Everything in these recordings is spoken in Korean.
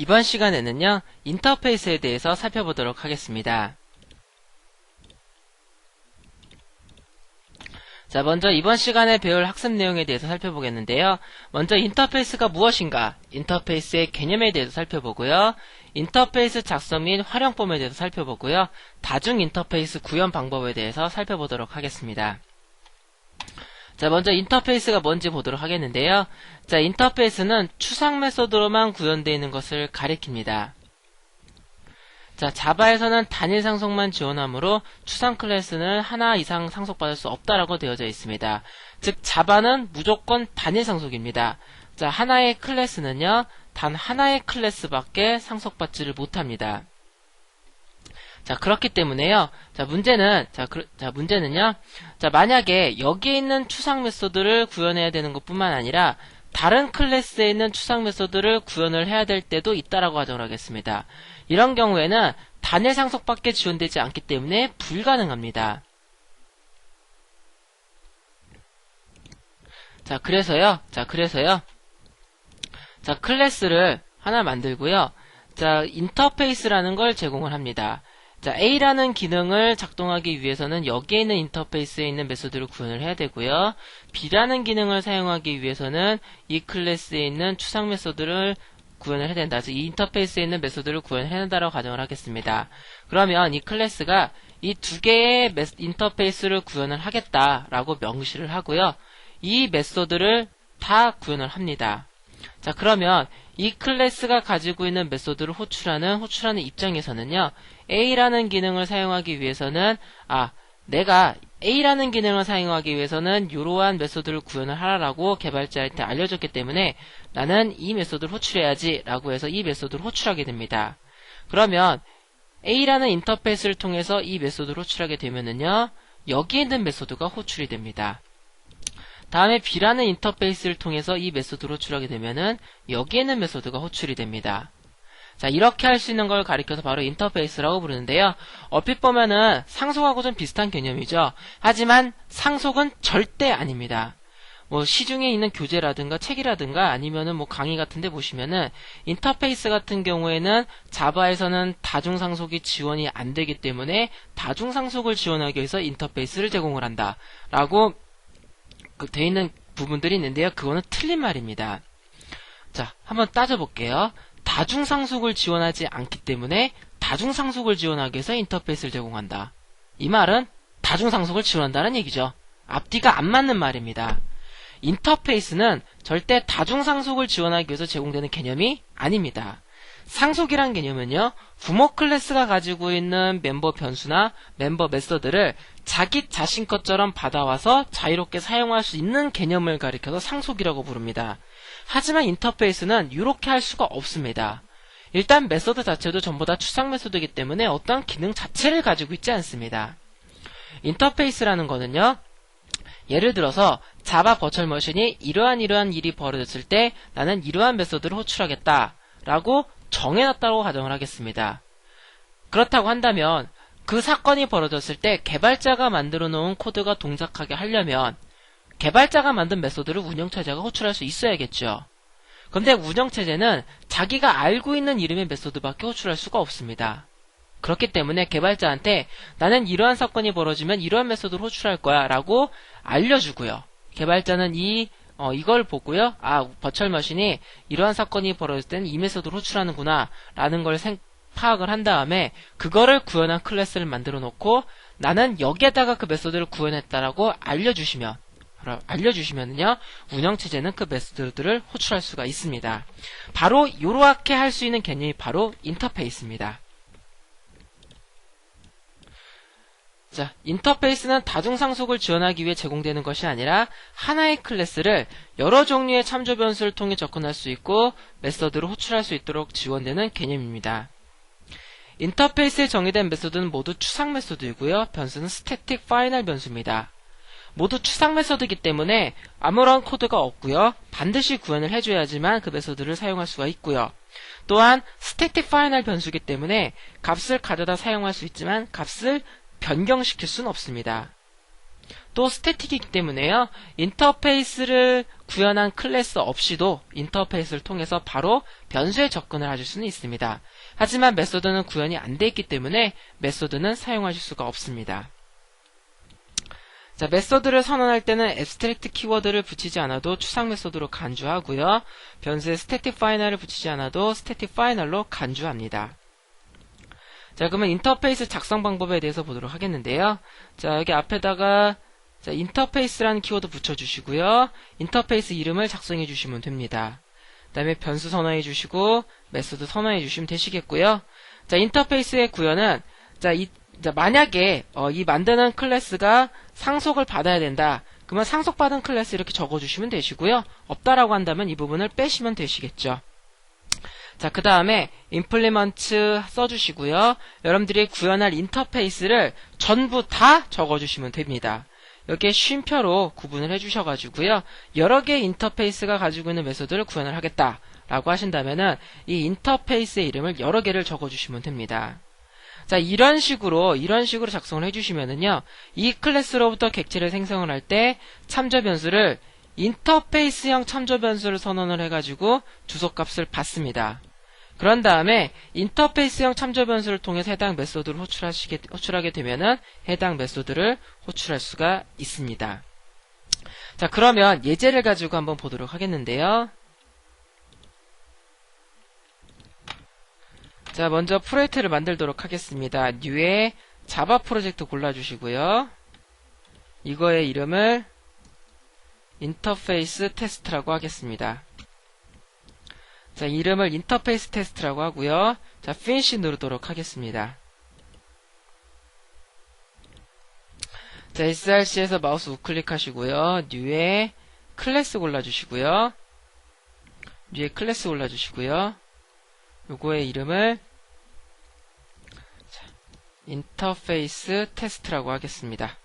이번 시간에는요, 인터페이스에 대해서 살펴보도록 하겠습니다. 자, 먼저 이번 시간에 배울 학습 내용에 대해서 살펴보겠는데요. 먼저 인터페이스가 무엇인가, 인터페이스의 개념에 대해서 살펴보고요. 인터페이스 작성 및 활용법에 대해서 살펴보고요. 다중 인터페이스 구현 방법에 대해서 살펴보도록 하겠습니다. 자, 먼저 인터페이스가 뭔지 보도록 하겠는데요. 자, 인터페이스는 추상 메소드로만 구현되어 있는 것을 가리킵니다. 자, 자바에서는 단일 상속만 지원하므로 추상 클래스는 하나 이상 상속받을 수 없다라고 되어져 있습니다. 즉, 자바는 무조건 단일 상속입니다. 자, 하나의 클래스는요, 단 하나의 클래스밖에 상속받지를 못합니다. 자, 그렇기 때문에요. 자, 문제는요. 자, 만약에 여기에 있는 추상 메소드를 구현해야 되는 것뿐만 아니라 다른 클래스에 있는 추상 메소드를 구현을 해야 될 때도 있다라고 가정을 하겠습니다. 이런 경우에는 단일 상속밖에 지원되지 않기 때문에 불가능합니다. 자, 그래서요. 자, 클래스를 하나 만들고요. 자, 인터페이스라는 걸 제공을 합니다. 자, A라는 기능을 작동하기 위해서는 여기에 있는 인터페이스에 있는 메소드를 구현을 해야 되고요. B라는 기능을 사용하기 위해서는 이 클래스에 있는 추상 메소드를 구현을 해야 된다. 즉, 이 인터페이스에 있는 메소드를 구현해야 된다라고 가정을 하겠습니다. 그러면 이 클래스가 이 두 개의 인터페이스를 구현을 하겠다라고 명시를 하고요. 이 메소드를 다 구현을 합니다. 자, 그러면 이 클래스가 가지고 있는 메소드를 호출하는 입장에서는요, A라는 기능을 사용하기 위해서는, 내가 A라는 기능을 사용하기 위해서는 이러한 메소드를 구현을 하라라고 개발자한테 알려줬기 때문에 나는 이 메소드를 호출해야지 라고 해서 이 메소드를 호출하게 됩니다. 그러면 A라는 인터페이스를 통해서 이 메소드를 호출하게 되면은요, 여기에 있는 메소드가 호출이 됩니다. 다음에 B라는 인터페이스를 통해서 이 메소드를 호출하게 되면은 여기에 있는 메소드가 호출이 됩니다. 자, 이렇게 할 수 있는 걸 가리켜서 바로 인터페이스라고 부르는데요. 얼핏 보면은 상속하고 좀 비슷한 개념이죠. 하지만 상속은 절대 아닙니다. 뭐 시중에 있는 교재라든가 책이라든가 아니면은 뭐 강의 같은 데 보시면은 인터페이스 같은 경우에는 자바에서는 다중상속이 지원이 안 되기 때문에 다중상속을 지원하기 위해서 인터페이스를 제공을 한다 라고 되어 있는 부분들이 있는데요. 그거는 틀린 말입니다. 자, 한번 따져볼게요. 다중상속을 지원하지 않기 때문에 다중상속을 지원하기 위해서 인터페이스를 제공한다. 이 말은 다중상속을 지원한다는 얘기죠. 앞뒤가 안 맞는 말입니다. 인터페이스는 절대 다중상속을 지원하기 위해서 제공되는 개념이 아닙니다. 상속이란 개념은요, 부모 클래스가 가지고 있는 멤버 변수나 멤버 메서드를 자기 자신 것처럼 받아와서 자유롭게 사용할 수 있는 개념을 가리켜서 상속이라고 부릅니다. 하지만 인터페이스는 이렇게 할 수가 없습니다. 일단 메서드 자체도 전부 다 추상 메서드이기 때문에 어떤 기능 자체를 가지고 있지 않습니다. 인터페이스라는 거는요, 예를 들어서 자바 버추얼 머신이 이러한 일이 벌어졌을 때 나는 이러한 메서드를 호출하겠다 라고 정해놨다고 가정을 하겠습니다. 그렇다고 한다면 그 사건이 벌어졌을 때 개발자가 만들어 놓은 코드가 동작하게 하려면 개발자가 만든 메소드를 운영체제가 호출할 수 있어야겠죠. 그런데 운영체제는 자기가 알고 있는 이름의 메소드밖에 호출할 수가 없습니다. 그렇기 때문에 개발자한테 나는 이러한 사건이 벌어지면 이러한 메소드를 호출할 거야 라고 알려주고요. 개발자는 이걸 보고요. 버추얼 머신이 이러한 사건이 벌어질 때는 이 메소드를 호출하는구나 라는 걸 파악을 한 다음에 그거를 구현한 클래스를 만들어 놓고 나는 여기에다가 그 메소드를 구현했다라고 알려주시면은요, 운영체제는 그 메소드들을 호출할 수가 있습니다. 바로 이렇게 할 수 있는 개념이 바로 인터페이스입니다. 자, 인터페이스는 다중상속을 지원하기 위해 제공되는 것이 아니라 하나의 클래스를 여러 종류의 참조 변수를 통해 접근할 수 있고 메서드를 호출할 수 있도록 지원되는 개념입니다. 인터페이스에 정의된 메소드는 모두 추상 메소드이고요. 변수는 스태틱 파이널 변수입니다. 모두 추상 메소드이기 때문에 아무런 코드가 없고요. 반드시 구현을 해줘야지만 그 메소드를 사용할 수가 있고요. 또한 스태틱 파이널 변수이기 때문에 값을 가져다 사용할 수 있지만 값을 변경시킬 수는 없습니다. 또 스태틱이기 때문에요. 인터페이스를 구현한 클래스 없이도 인터페이스를 통해서 바로 변수에 접근을 하실 수는 있습니다. 하지만 메소드는 구현이 안 돼 있기 때문에 메소드는 사용하실 수가 없습니다. 자, 메소드를 선언할 때는 abstract 키워드를 붙이지 않아도 추상 메소드로 간주하고요. 변수에 static final을 붙이지 않아도 static final로 간주합니다. 자, 그러면 인터페이스 작성 방법에 대해서 보도록 하겠는데요. 자, 여기 앞에다가 자, 인터페이스라는 키워드 붙여주시고요. 인터페이스 이름을 작성해 주시면 됩니다. 그 다음에 변수 선언해 주시고 메소드 선언해 주시면 되시겠고요. 자, 인터페이스의 구현은 자, 만약에 이 만드는 클래스가 상속을 받아야 된다. 그러면 상속받은 클래스 이렇게 적어주시면 되시고요. 없다라고 한다면 이 부분을 빼시면 되시겠죠. 자, 그 다음에 implement 써주시고요. 여러분들이 구현할 인터페이스를 전부 다 적어주시면 됩니다. 여기에 쉼표로 구분을 해주셔가지고요. 여러 개의 인터페이스가 가지고 있는 메소드를 구현을 하겠다라고 하신다면은 이 인터페이스의 이름을 여러 개를 적어주시면 됩니다. 자, 이런 식으로 작성을 해주시면은요, 이 클래스로부터 객체를 생성을 할 때 참조 변수를 인터페이스형 참조 변수를 선언을 해가지고 주소값을 받습니다. 그런 다음에 인터페이스형 참조 변수를 통해서 해당 메소드를 호출하게 되면은 해당 메소드를 호출할 수가 있습니다. 자, 그러면 예제를 가지고 한번 보도록 하겠는데요. 자, 먼저 프로젝트를 만들도록 하겠습니다. New에 자바 프로젝트 골라주시고요. 이거의 이름을 인터페이스 테스트라고 하겠습니다. 자, 이름을 인터페이스 테스트라고 하고요. 자, finish 누르도록 하겠습니다. 자, src에서 마우스 우클릭 하시고요. New에 클래스 골라주시고요. New에 클래스 골라주시고요. 요거의 이름을 인터페이스 테스트라고 하겠습니다.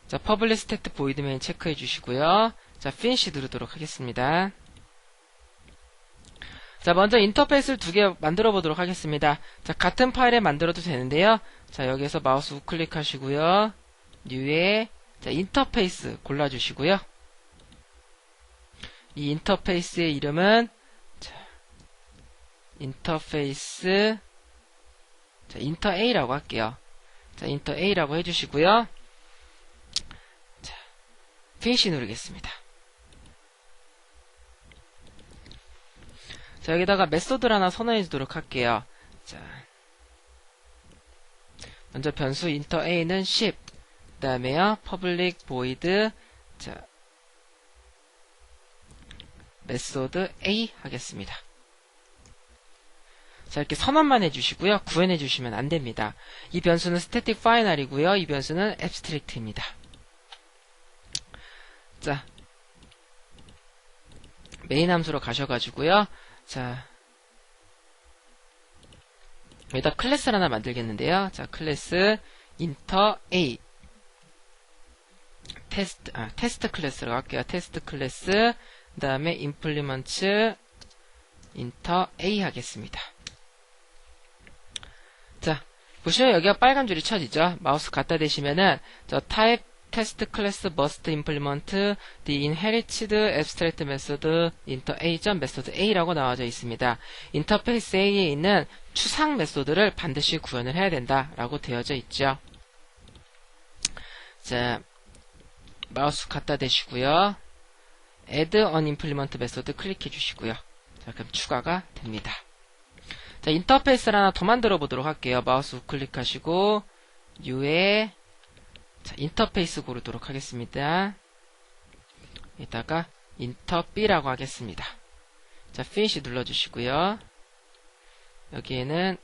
자, public state void main 체크해 주시고요. 자, finish 누르도록 하겠습니다. 자, 먼저 인터페이스를 두 개 만들어 보도록 하겠습니다. 자, 같은 파일에 만들어도 되는데요. 자, 여기서 마우스 우클릭 하시고요. New에 자, 인터페이스 골라주시고요. 이 인터페이스의 이름은 인터페이스 자, 인터 A라고 할게요. 자, 인터 A라고 해주시고요. 자, finish 누르겠습니다. 자, 여기다가 메소드를 하나 선언해 주도록 할게요. 자, 먼저 변수 인터 A는 10, 그 다음에요, public void, 자, 메소드 A 하겠습니다. 자, 이렇게 선언만 해주시고요. 구현해주시면 안됩니다. 이 변수는 static final이고요. 이 변수는 abstract입니다. 자, 메인 함수로 가셔가지고요. 자, 여기다 클래스를 하나 만들겠는데요. 자, 클래스 inter A 테스트 클래스로 할게요. 테스트 클래스 그 다음에 implement inter A 하겠습니다. 자, 보시면 여기가 빨간 줄이 쳐지죠. 마우스 갖다 대시면은 저 type test class must implement the inherited abstract method inter A method A라고 나와져 있습니다. 인터페이스 A에 있는 추상 메소드를 반드시 구현을 해야 된다라고 되어져 있죠. 자, 마우스 갖다 대시고요. add on implement method 클릭해 주시고요. 자, 그럼 추가가 됩니다. 자, 인터페이스를 하나 더 만들어 보도록 할게요. 마우스 우클릭하시고 New에 자, 인터페이스 고르도록 하겠습니다. 여기다가 인터 B라고 하겠습니다. 자, finish 눌러주시고요. 여기에는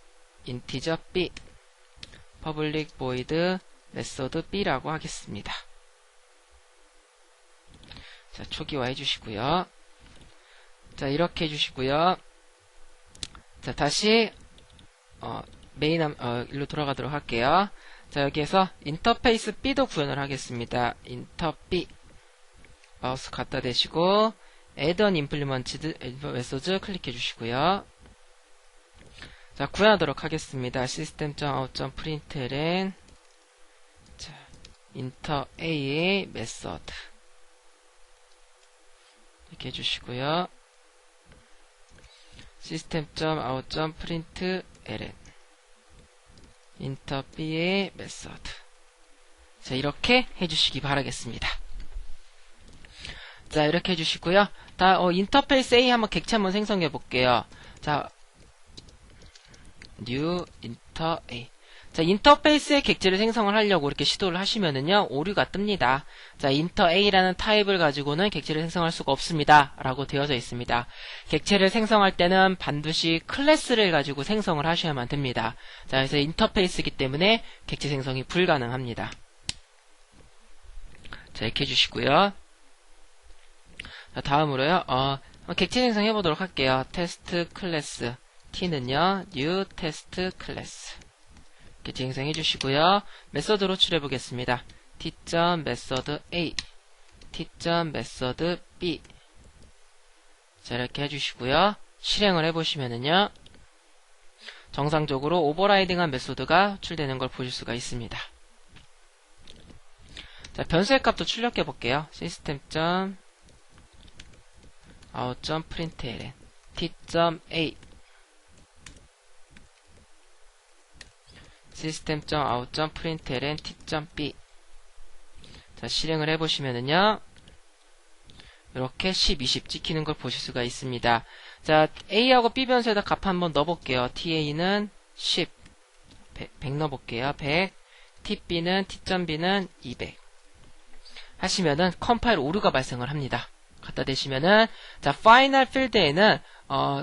integer B public void method B라고 하겠습니다. 자, 초기화 해주시고요. 자, 이렇게 해주시고요. 자, 다시 메인 일로 돌아가도록 할게요. 자, 여기에서 인터페이스 B도 구현을 하겠습니다. 인터 B 마우스 갖다 대시고 add on implemented method 클릭해 주시고요. 자, 구현하도록 하겠습니다. system.out.println 자, 인터 A의 메서드 이렇게 해주시고요. system.out.println 인터 B의 메서드. 자, 이렇게 해주시기 바라겠습니다. 자, 이렇게 해주시고요. 인터페이스 A 한번 객체 한번 생성해 볼게요. 자, new inter A. 자, 인터페이스의 객체를 생성을 하려고 이렇게 시도를 하시면은요, 오류가 뜹니다. 자, inter A라는 타입을 가지고는 객체를 생성할 수가 없습니다. 라고 되어져 있습니다. 객체를 생성할 때는 반드시 클래스를 가지고 생성을 하셔야만 됩니다. 자, 그래서 인터페이스이기 때문에 객체 생성이 불가능합니다. 자, 이렇게 해주시고요. 자, 다음으로요, 객체 생성 해보도록 할게요. 테스트 클래스. t는요, new 테스트 클래스. 객체 생성 해주시고요. 메서드 호출해 보겠습니다. t.method a, t.method b. 자, 이렇게 해주시고요. 실행을 해보시면은요, 정상적으로 오버라이딩한 메소드가 호출되는 걸 보실 수가 있습니다. 자, 변수의 값도 출력해 볼게요. system.out.println t.a system.out.println t.b. 자, 실행을 해보시면은요, 이렇게 10, 20 찍히는 걸 보실 수가 있습니다. 자, A하고 B 변수에다 값 한번 넣어볼게요. TA는 10, 100 넣어볼게요. 100, TB는, T.B는 200. 하시면은 컴파일 오류가 발생을 합니다. 갖다 대시면은, 자, 파이널 필드에는,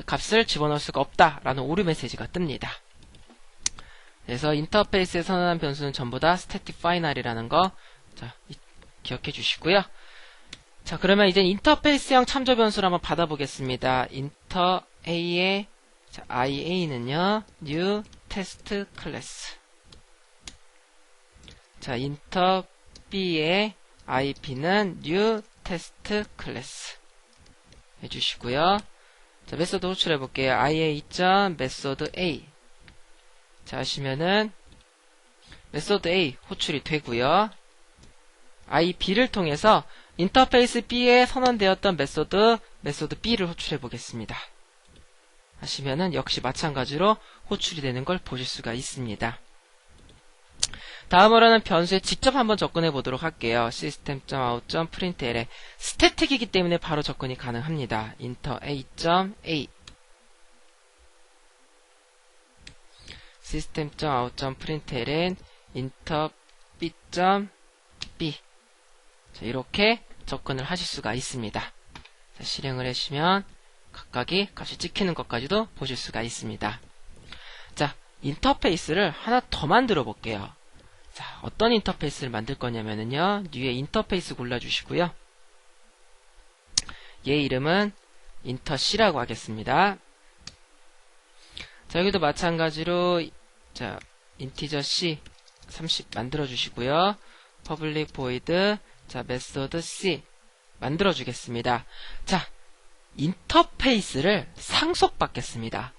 값을 집어넣을 수가 없다라는 오류 메시지가 뜹니다. 그래서 인터페이스에 선언한 변수는 전부 다 static final이라는 거, 자, 기억해 주시고요. 자, 그러면 이제 인터페이스형 참조 변수를 한번 받아보겠습니다. 인터 A의, 자, IA는요, new test class. 자, 인터 B의 IP는 new test class. 해주시고요. 자, 메소드 호출해 볼게요. IA.method A. 자, 하시면은 메소드 A 호출이 되고요. IB를 통해서 인터페이스 B에 선언되었던 메소드 B를 호출해 보겠습니다. 하시면은 역시 마찬가지로 호출이 되는 걸 보실 수가 있습니다. 다음으로는 변수에 직접 한번 접근해 보도록 할게요. system.out.println 스태틱이기 때문에 바로 접근이 가능합니다. inter A.A system.out.println inter B.B. 자, 이렇게 접근을 하실 수가 있습니다. 자, 실행을 하시면 각각이 값이 찍히는 것까지도 보실 수가 있습니다. 자, 인터페이스를 하나 더 만들어 볼게요. 자, 어떤 인터페이스를 만들 거냐면요, new에 인터페이스 골라주시고요. 얘 이름은 인터C라고 하겠습니다. 자, 여기도 마찬가지로, 자, 인티저 C 30 만들어 주시고요. public void, 자, method C 만들어 주겠습니다. 자, 인터페이스를 상속받겠습니다.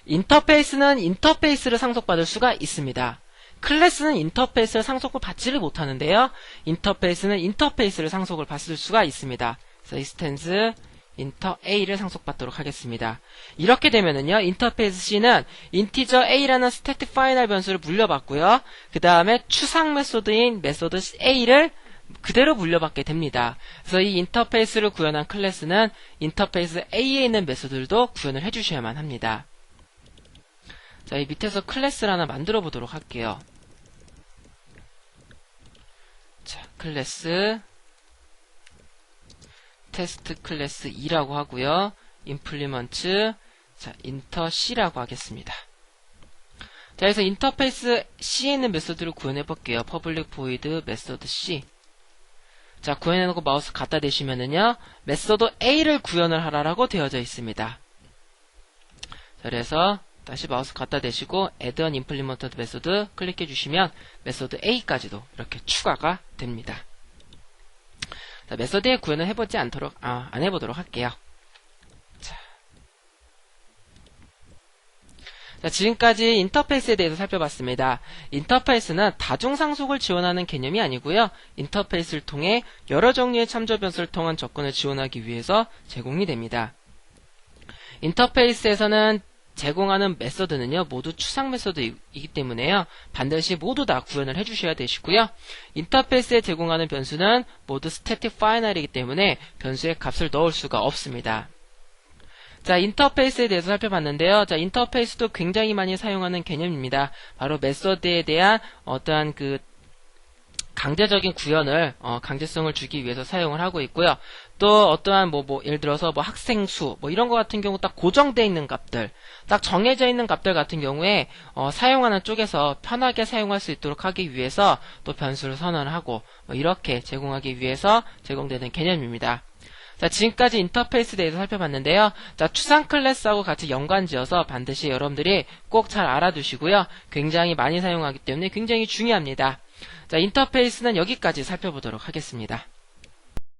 인터페이스는 인터페이스를 상속받을 수가 있습니다. 클래스는 인터페이스를 상속을 받지를 못하는데요. 인터페이스는 인터페이스를 상속을 받을 수가 있습니다. 그래서 instance 인터 A를 상속받도록 하겠습니다. 이렇게 되면은요, 인터페이스 C는 인티저 A라는 static final 변수를 물려받고요. 그 다음에 추상 메소드인 메소드 A를 그대로 물려받게 됩니다. 그래서 이 인터페이스를 구현한 클래스는 인터페이스 A에 있는 메소드들도 구현을 해주셔야만 합니다. 자, 이 밑에서 클래스를 하나 만들어 보도록 할게요. 자, 클래스 테스트 클래스 2라고 하고요. 임플리먼트, 자, 인터 C라고 하겠습니다. 자, 그래서 인터페이스 C에 있는 메소드를 구현해 볼게요. public void 메소드 C. 자, 구현해 놓고 마우스 갖다 대시면은요, 메소드 A를 구현을 하라라고 되어져 있습니다. 자, 그래서 다시 마우스 갖다 대시고 add on implemented 메소드 클릭해 주시면 메소드 A까지도 이렇게 추가가 됩니다. 자, 메소드에 구현을 해보지 않도록, 안 해보도록 할게요. 자, 지금까지 인터페이스에 대해서 살펴봤습니다. 인터페이스는 다중상속을 지원하는 개념이 아니고요. 인터페이스를 통해 여러 종류의 참조 변수를 통한 접근을 지원하기 위해서 제공이 됩니다. 인터페이스에서는 제공하는 메서드는요, 모두 추상 메서드이기 때문에요, 반드시 모두 다 구현을 해주셔야 되시고요. 인터페이스에 제공하는 변수는 모두 스태틱 파이널이기 때문에 변수의 값을 넣을 수가 없습니다. 자, 인터페이스에 대해서 살펴봤는데요. 자, 인터페이스도 굉장히 많이 사용하는 개념입니다. 바로 메서드에 대한 어떠한 그 강제적인 구현을 강제성을 주기 위해서 사용을 하고 있고요. 또 어떠한 예를 들어서 학생수 이런 거 같은 경우 딱 고정되어 있는 값들, 딱 정해져 있는 값들 같은 경우에 사용하는 쪽에서 편하게 사용할 수 있도록 하기 위해서 또 변수를 선언하고 이렇게 제공하기 위해서 제공되는 개념입니다. 자, 지금까지 인터페이스에 대해서 살펴봤는데요. 자, 추상 클래스하고 같이 연관지어서 반드시 여러분들이 꼭 잘 알아두시고요. 굉장히 많이 사용하기 때문에 굉장히 중요합니다. 자, 인터페이스는 여기까지 살펴보도록 하겠습니다.